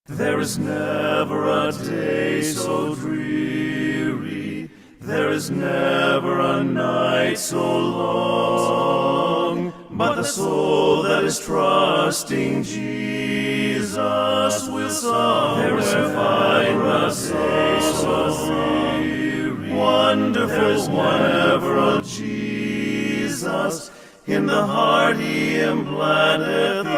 There is never a day so dreary, there is never a night so long, but the soul that is trusting Jesus will somewhere find a day so dreary. Wonderful, wonderful Jesus, in the heart he implanteth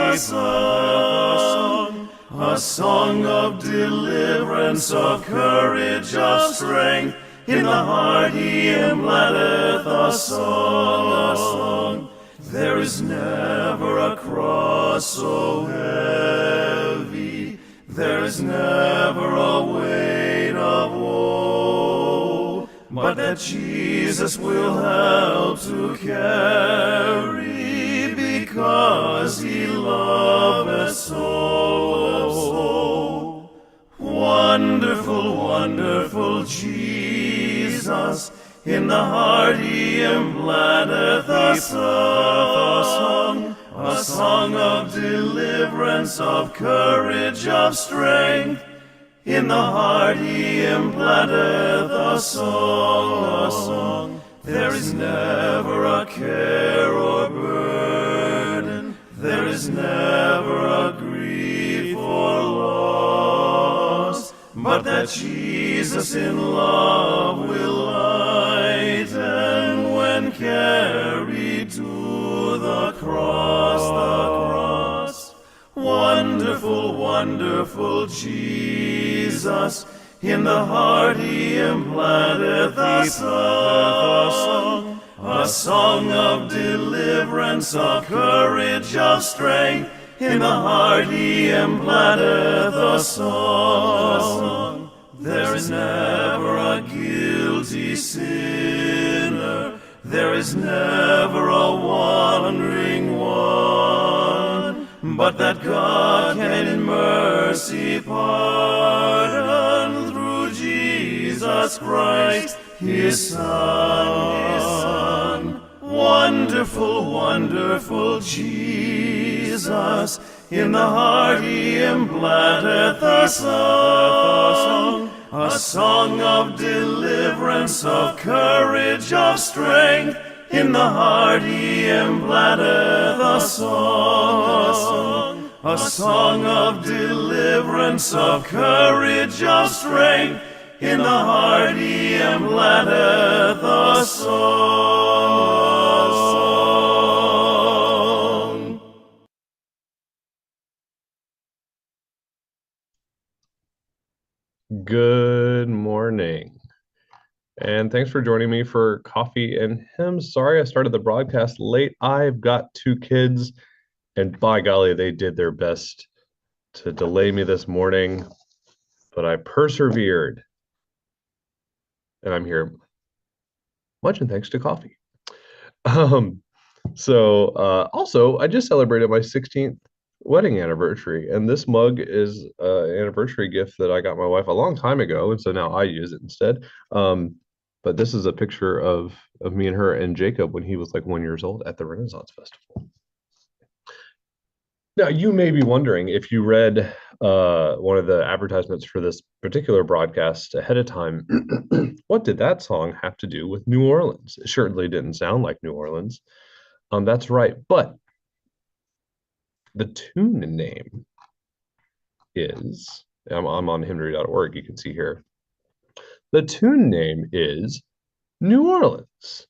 a song of deliverance, of courage, of strength. In the heart he implanteth a song. There is never a cross so heavy, there is never a weight of woe, but that Jesus will help to carry, because he loveth so. Wonderful, wonderful Jesus, in the heart he implanteth a song of deliverance, of courage, of strength. In the heart he implanteth a song. There is never a care or burden, there is never a grief or loss, but that Jesus in love will lighten when carried to the cross. Wonderful, wonderful Jesus, in the heart he implanteth a song of deliverance, of courage, of strength. In the heart he implanteth a song. There is never a guilty sinner, there is never a wandering one, but that God can in mercy pardon through Jesus Christ, his Son. Wonderful, wonderful Jesus, in the heart he implanteth a song of deliverance, of courage, of strength. In the heart he implanteth a song of deliverance, of courage, of strength. In the heart he implanteth a song. Good morning, and thanks for joining me for Coffee and Hymns. Sorry I started the broadcast late. I've got two kids, and by golly, they did their best to delay me this morning, but I persevered, and I'm here much in thanks to coffee. Um, also, I just celebrated my 16th wedding anniversary, and this mug is an anniversary gift that I got my wife a long time ago, and so now I use it instead. But this is a picture of me and her and Jacob when he was like 1 year old at the Renaissance Festival. Now, you may be wondering, if you read one of the advertisements for this particular broadcast ahead of time, what did that song have to do with New Orleans? It certainly didn't sound like New Orleans. That's right. But the tune name is, I'm on hymnary.org, you can see here. The tune name is New Orleans.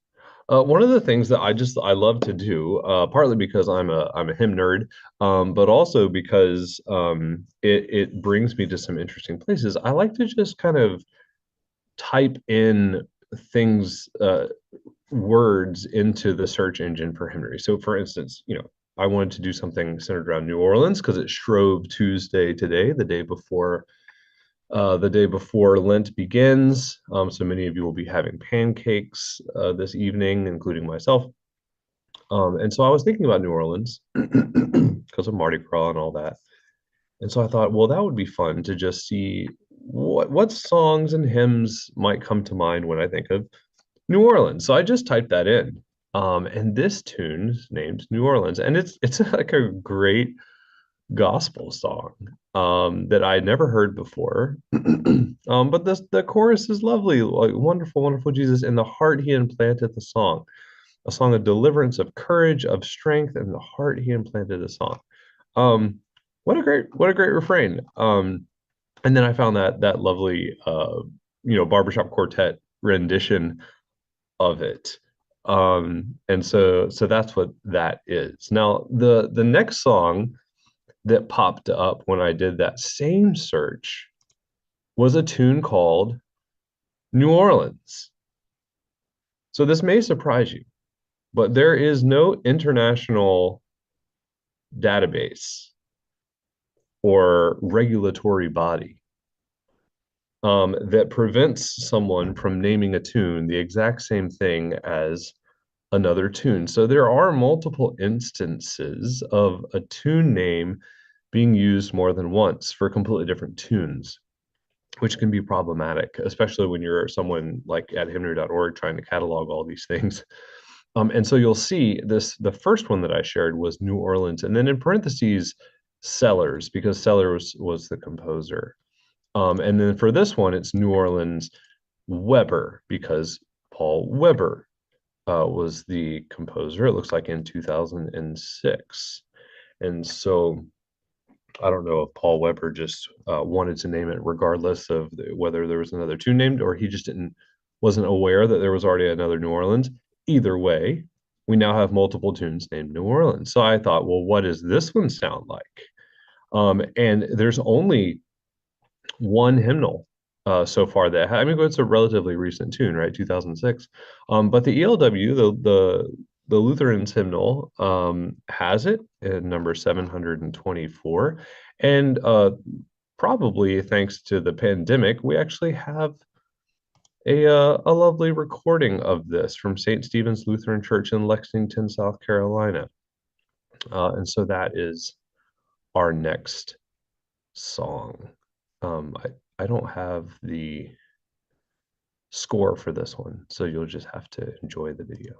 One of the things that I love to do, partly because I'm a hymn nerd, but also because it brings me to some interesting places. I like to just kind of type in things, words into the search engine for hymnary. So, for instance, I wanted to do something centered around New Orleans because it's Shrove Tuesday today, the day before Lent begins. So many of you will be having pancakes this evening, including myself. And so I was thinking about New Orleans because of Mardi Gras and all that. And so I thought, well, that would be fun to just see what songs and hymns might come to mind when I think of New Orleans. So I just typed that in. And this tune is named New Orleans. And it's like a great gospel song that I had never heard before. But the chorus is lovely, like wonderful, wonderful Jesus. In the heart he implanted the song, a song of deliverance, of courage, of strength. In the heart he implanted a song. Um, what a great refrain. And then I found that lovely barbershop quartet rendition of it. And so that's what that is. Now the next song that popped up when I did that same search was a tune called New Orleans. So this may surprise you, but there is no international database or regulatory body that prevents someone from naming a tune the exact same thing as another tune. So there are multiple instances of a tune name being used more than once for completely different tunes, which can be problematic, especially when you're someone like at hymnary.org trying to catalog all these things. And so you'll see this, the first one that I shared was New Orleans, and then in parentheses, Sellers, because Sellers was the composer. And then for this one, it's New Orleans Weber, because Paul Weber was the composer, it looks like in 2006. And so I don't know if Paul Weber just wanted to name it regardless of whether there was another tune named, or he just wasn't aware that there was already another New Orleans. Either way, we now have multiple tunes named New Orleans. So I thought, well, what does this one sound like? And there's only one hymnal so far that I mean, it's a relatively recent tune, right? 2006. But the ELW, the Lutherans hymnal, has it in number 724, and probably thanks to the pandemic, we actually have a lovely recording of this from St. Stephen's Lutheran Church in Lexington, South Carolina, and so that is our next song. I don't have the score for this one, so you'll just have to enjoy the video.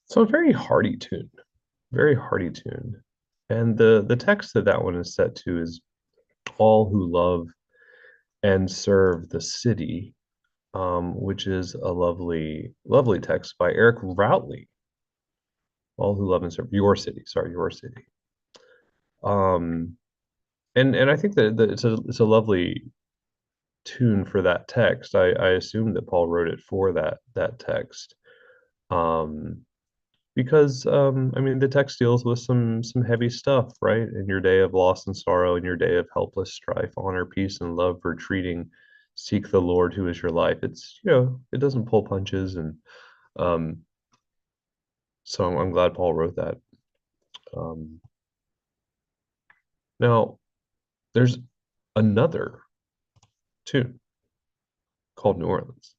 So a very hearty tune, very hearty tune. And the text that that one is set to is all who love and serve the city, which is a lovely text by Eric Routley. All who love and serve your city. Sorry, your city. Um, and I think that it's a lovely tune for that text. I assume that Paul wrote it for that text. Um, because I mean the text deals with some heavy stuff, right? In your day of loss and sorrow, in your day of helpless strife, honor, peace, and love retreating, seek the Lord who is your life. It's, it doesn't pull punches, and um, so I'm glad Paul wrote that. Um, Now there's another tune called New Orleans.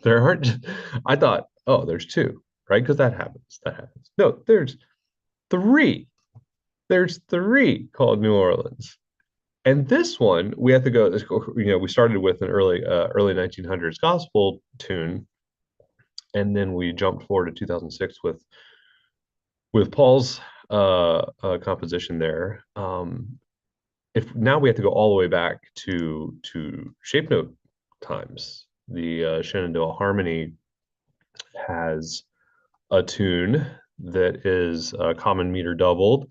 There aren't. I thought, oh, there's two, right? Because that happens. That happens. No, there's three. There's three called New Orleans. And this one, we have to go, we started with an early 1900s gospel tune, and then we jumped forward to 2006 with Paul's composition there. If now we have to go all the way back to shape note times. The Shenandoah Harmony has a tune that is common meter doubled,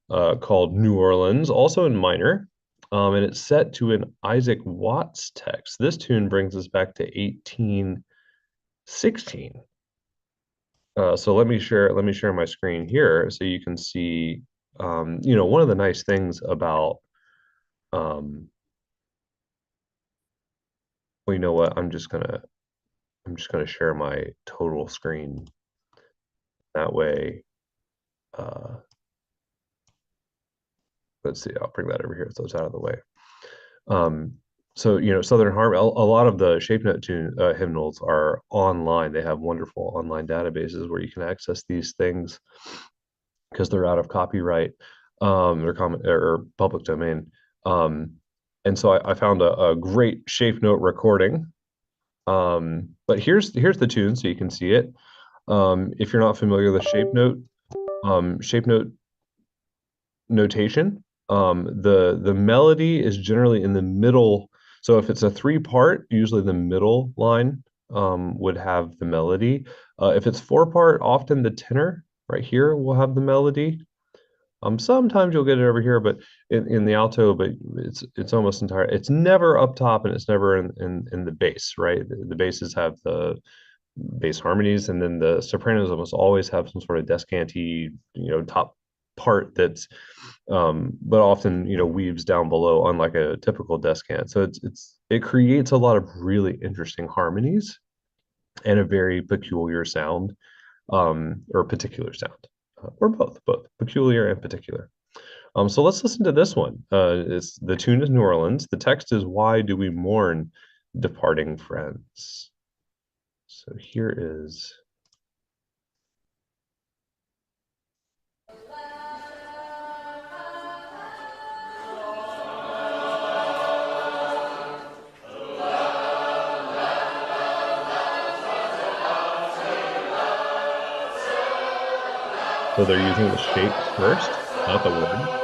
called New Orleans, also in minor, and it's set to an Isaac Watts text. This tune brings us back to 1816. So let me share my screen here so you can see. One of the nice things about, well, you know what? I'm just gonna share my total screen. That way, uh, let's see. I'll bring that over here so it's out of the way. Um, Southern Harmony, a lot of the shape note tune hymnals are online. They have wonderful online databases where you can access these things because they're out of copyright, they're common or public domain. And so I found a great shape note recording. But here's the tune so you can see it. If you're not familiar with shape note notation, the melody is generally in the middle. So if it's a three-part, usually the middle line would have the melody. If it's four-part, often the tenor right here will have the melody. Sometimes you'll get it over here, but in the alto, but it's almost entire. It's never up top, and it's never in the bass, right? The basses have the bass harmonies, and then the sopranos almost always have some sort of descanty, top part that's, but often, weaves down below, unlike a typical descant. So it creates a lot of really interesting harmonies and a very peculiar sound, or particular sound, or both peculiar and particular. So let's listen to this one. The tune is New Orleans. The text is, "Why do we mourn departing friends?" So here is. So they're using the shape first, not the word.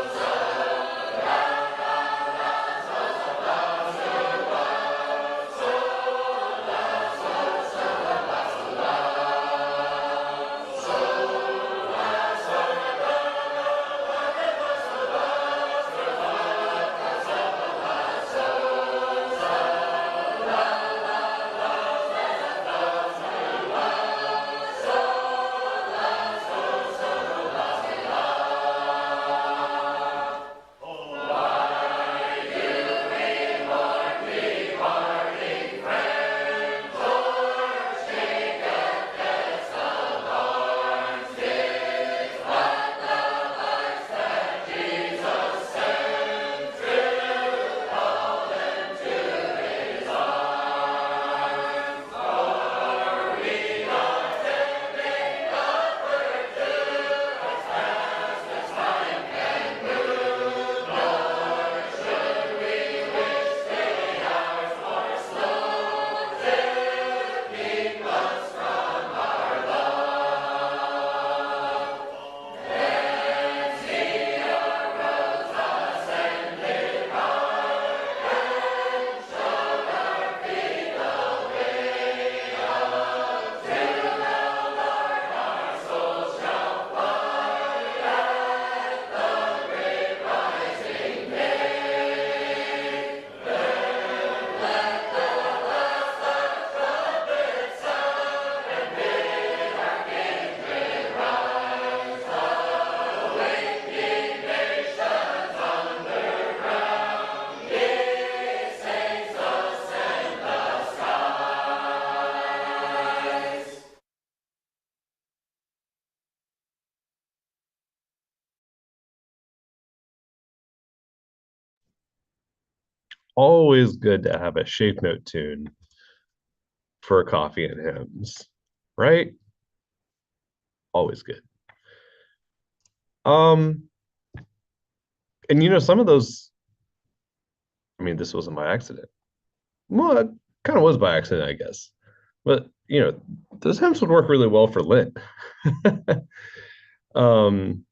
always good to have a shape note tune for coffee and hymns, right? Always good. Um, and some of those, I mean, this wasn't by accident. Well, it kind of was by accident, I guess. But those hymns would work really well for Lent. um,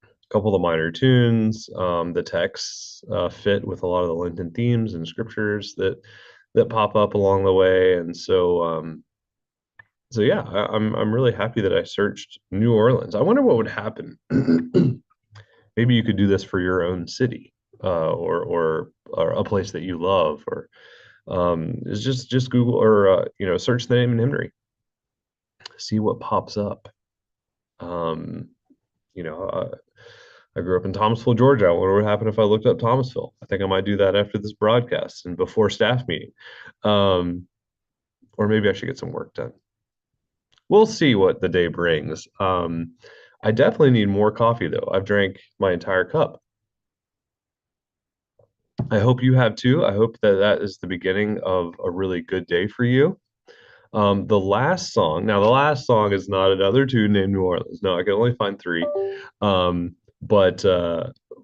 a couple of the minor tunes, the texts fit with a lot of the Lenten themes and scriptures that pop up along the way, and so yeah, I'm really happy that I searched New Orleans. I wonder what would happen. Maybe you could do this for your own city, or a place that you love, or is just Google or search the name in hymnary, see what pops up. Um, you know, I grew up in Thomasville, Georgia. I wonder what happened if I looked up Thomasville. I think I might do that after this broadcast and before staff meeting, or maybe I should get some work done. We'll see what the day brings. I definitely need more coffee though. I've drank my entire cup. I hope you have too. I hope that that is the beginning of a really good day for you. The last song, now the last song is not another tune named New Orleans. No, I can only find three. Um, but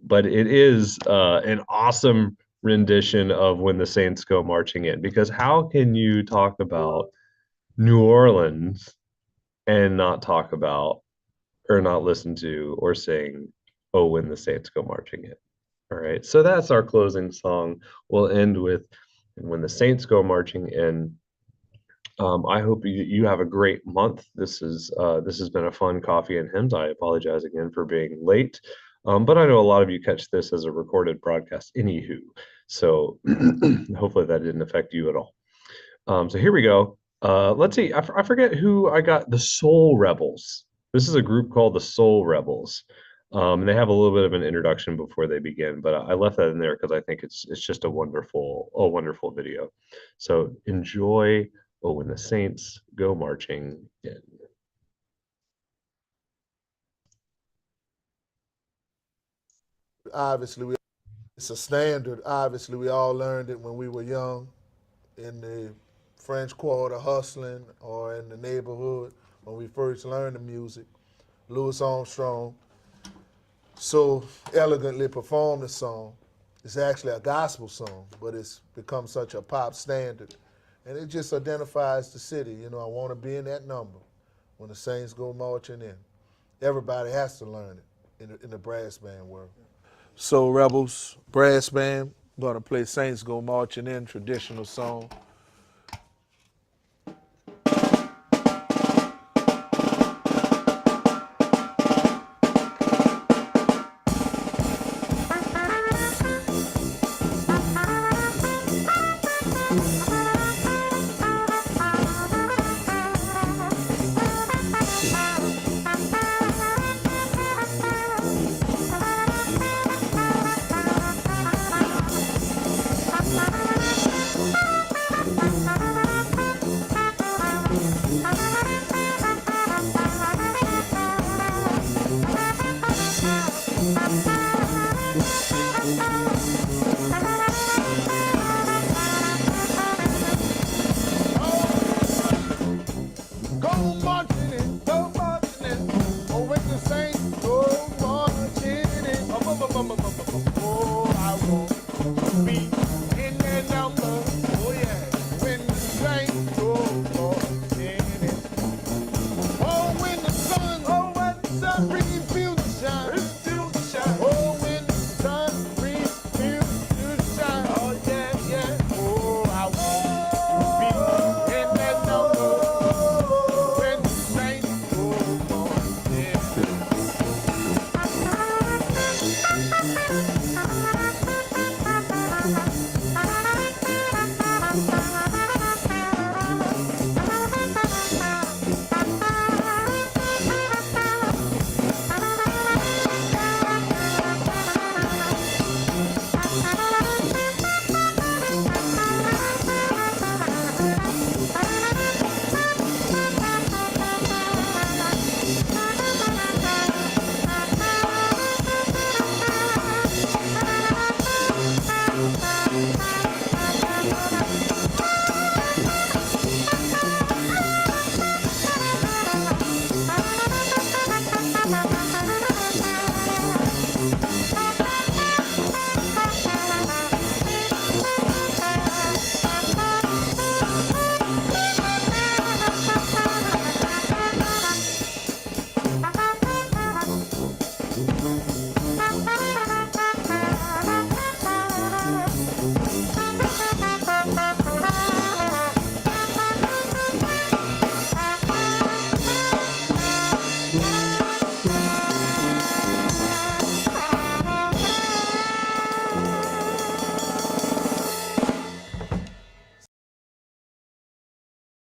but it is an awesome rendition of When the Saints Go Marching In, because how can you talk about New Orleans and not talk about or not listen to or sing Oh When the Saints Go Marching In? All right, so that's our closing song. We'll end with When the Saints Go Marching In. I hope you have a great month. This has been a fun coffee and hymns. I apologize again for being late, but I know a lot of you catch this as a recorded broadcast. Anywho, so hopefully that didn't affect you at all. So here we go. Let's see. I forget who I got. The Soul Rebels. This is a group called the Soul Rebels. And they have a little bit of an introduction before they begin, but I left that in there because I think it's just a wonderful video. So enjoy. Oh, when the Saints go marching in. Obviously, it's a standard. Obviously, we all learned it when we were young in the French Quarter hustling or in the neighborhood when we first learned the music. Louis Armstrong so elegantly performed the song. It's actually a gospel song, but it's become such a pop standard. And it just identifies the city. You know, I want to be in that number when the Saints go marching in. Everybody has to learn it in the brass band world. Soul Rebels brass band gonna play Saints Go Marching In, traditional song.